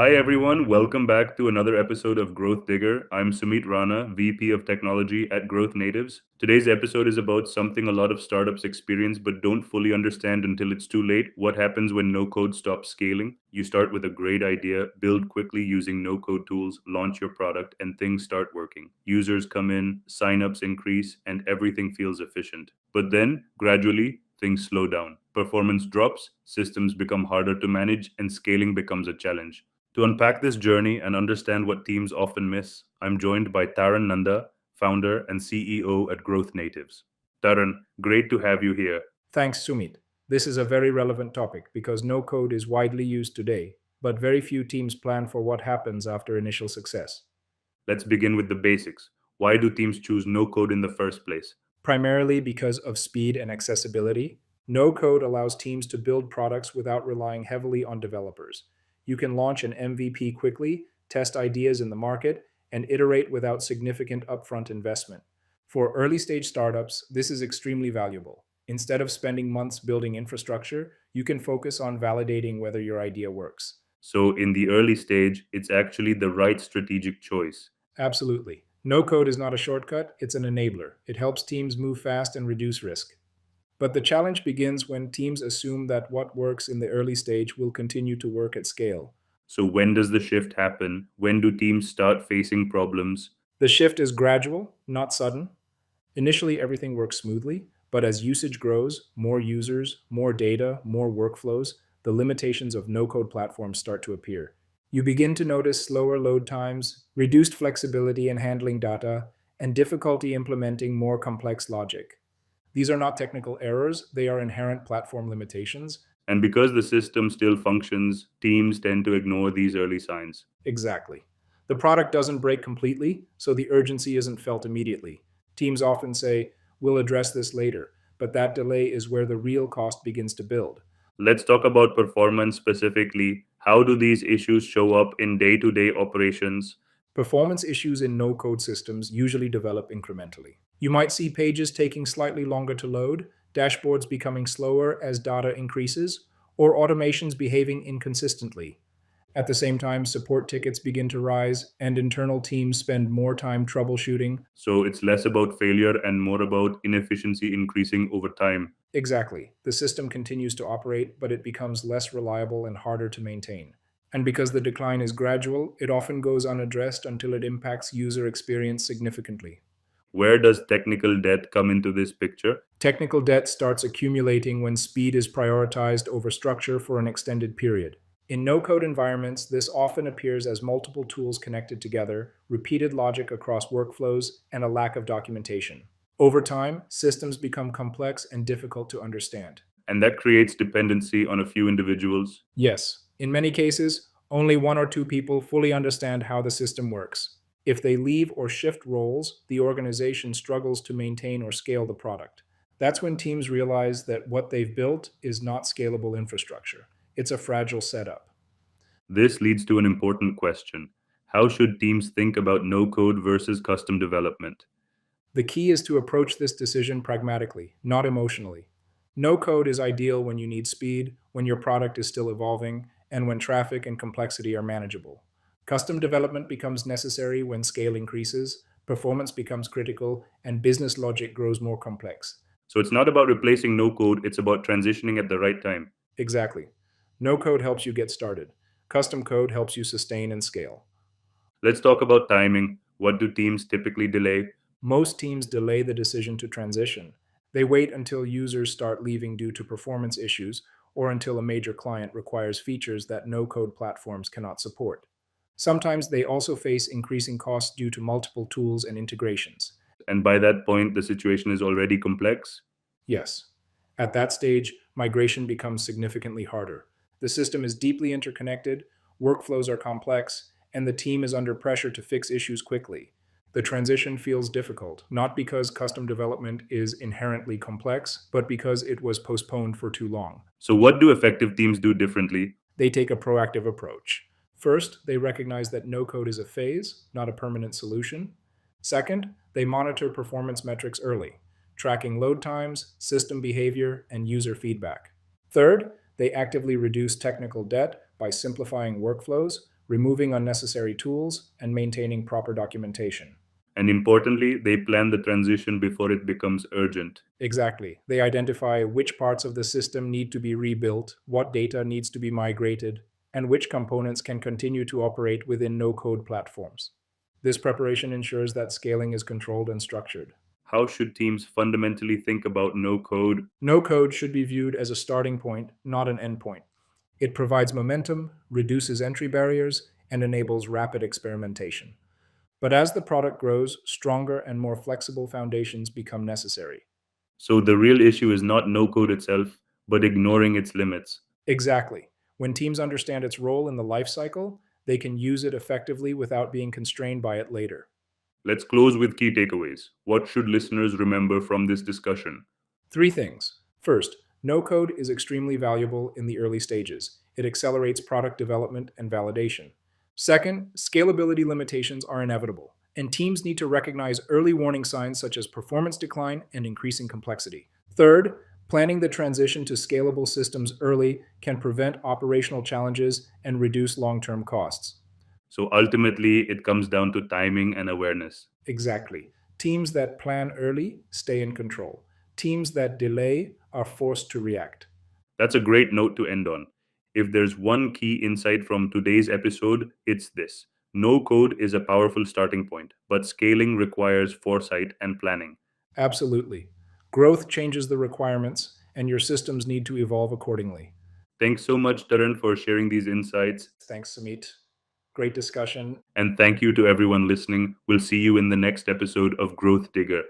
Hi everyone, welcome back to another episode of Growth Digger. I'm Sumeet Rana, VP of Technology at Growth Natives. Today's episode is about something a lot of startups experience but don't fully understand until it's too late. What happens when no code stops scaling? You start with a great idea, build quickly using no code tools, launch your product, and things start working. Users come in, signups increase, and everything feels efficient. But then, gradually, things slow down. Performance drops, systems become harder to manage, and scaling becomes a challenge. To unpack this journey and understand what teams often miss, I'm joined by Taran Nandha, founder and CEO at Growth Natives. Taran, great to have you here. Thanks, Sumit. This is a very relevant topic because no code is widely used today, but very few teams plan for what happens after initial success. Let's begin with the basics. Why do teams choose no code in the first place? Primarily because of speed and accessibility, no code allows teams to build products without relying heavily on developers. You can launch an MVP quickly, test ideas in the market, and iterate without significant upfront investment. For early stage startups, this is extremely valuable. Instead of spending months building infrastructure, you can focus on validating whether your idea works. So, in the early stage, it's actually the right strategic choice. Absolutely. No code is not a shortcut, it's an enabler. It helps teams move fast and reduce risk. But the challenge begins when teams assume that what works in the early stage will continue to work at scale. So, when does the shift happen? When do teams start facing problems? The shift is gradual, not sudden. Initially, everything works smoothly, but as usage grows, more users, more data, more workflows, the limitations of no code platforms start to appear. You begin to notice slower load times, reduced flexibility in handling data, and difficulty implementing more complex logic. These are not technical errors, they are inherent platform limitations. And because the system still functions, teams tend to ignore these early signs. Exactly. The product doesn't break completely, so the urgency isn't felt immediately. Teams often say, we'll address this later, but that delay is where the real cost begins to build. Let's talk about performance specifically. How do these issues show up in day to day operations? Performance issues in no code systems usually develop incrementally. You might see pages taking slightly longer to load, dashboards becoming slower as data increases, or automations behaving inconsistently. At the same time, support tickets begin to rise, and internal teams spend more time troubleshooting. So it's less about failure and more about inefficiency increasing over time. Exactly. The system continues to operate, but it becomes less reliable and harder to maintain. And because the decline is gradual, it often goes unaddressed until it impacts user experience significantly. Where does technical debt come into this picture? Technical debt starts accumulating when speed is prioritized over structure for an extended period. In no code environments, this often appears as multiple tools connected together, repeated logic across workflows, and a lack of documentation. Over time, systems become complex and difficult to understand. And that creates dependency on a few individuals. Yes, in many cases, only one or two people fully understand how the system works. If they leave or shift roles, the organization struggles to maintain or scale the product. That's when teams realize that what they've built is not scalable infrastructure. It's a fragile setup. This leads to an important question. How should teams think about no code versus custom development? The key is to approach this decision pragmatically, not emotionally. No code is ideal when you need speed, when your product is still evolving, and when traffic and complexity are manageable. Custom development becomes necessary when scale increases, performance becomes critical, and business logic grows more complex. So it's not about replacing no code, it's about transitioning at the right time. Exactly. No code helps you get started. Custom code helps you sustain and scale. Let's talk about timing. What do teams typically delay? Most teams delay the decision to transition. They wait until users start leaving due to performance issues or until a major client requires features that no code platforms cannot support. Sometimes they also face increasing costs due to multiple tools and integrations. And by that point, the situation is already complex. Yes, at that stage, migration becomes significantly harder. The system is deeply interconnected, workflows are complex, and the team is under pressure to fix issues quickly. The transition feels difficult, not because custom development is inherently complex, but because it was postponed for too long. So, what do effective teams do differently? They take a proactive approach. First, they recognize that no code is a phase, not a permanent solution. Second, they monitor performance metrics early, tracking load times, system behavior, and user feedback. Third, they actively reduce technical debt by simplifying workflows, removing unnecessary tools, and maintaining proper documentation. And importantly, they plan the transition before it becomes urgent. Exactly. They identify which parts of the system need to be rebuilt, what data needs to be migrated, and which components can continue to operate within no code platforms. This preparation ensures that scaling is controlled and structured. How should teams fundamentally think about no code? No code should be viewed as a starting point, not an endpoint. It provides momentum, reduces entry barriers, and enables rapid experimentation. But as the product grows, stronger and more flexible foundations become necessary. So the real issue is not no code itself, but ignoring its limits. Exactly. When teams understand its role in the life cycle, they can use it effectively without being constrained by it later. Let's close with key takeaways. What should listeners remember from this discussion? Three things. First, no code is extremely valuable in the early stages. It accelerates product development and validation. Second, scalability limitations are inevitable, and teams need to recognize early warning signs such as performance decline and increasing complexity. Third, planning the transition to scalable systems early can prevent operational challenges and reduce long term costs. So ultimately, it comes down to timing and awareness. Exactly. Teams that plan early stay in control. Teams that delay are forced to react. That's a great note to end on. If there's one key insight from today's episode, it's this: no code is a powerful starting point, but scaling requires foresight and planning. Absolutely. Growth changes the requirements, and your systems need to evolve accordingly. Thanks so much, Taran, for sharing these insights. Thanks, Sumeet. Great discussion. And thank you to everyone listening. We'll see you in the next episode of Growth Digger.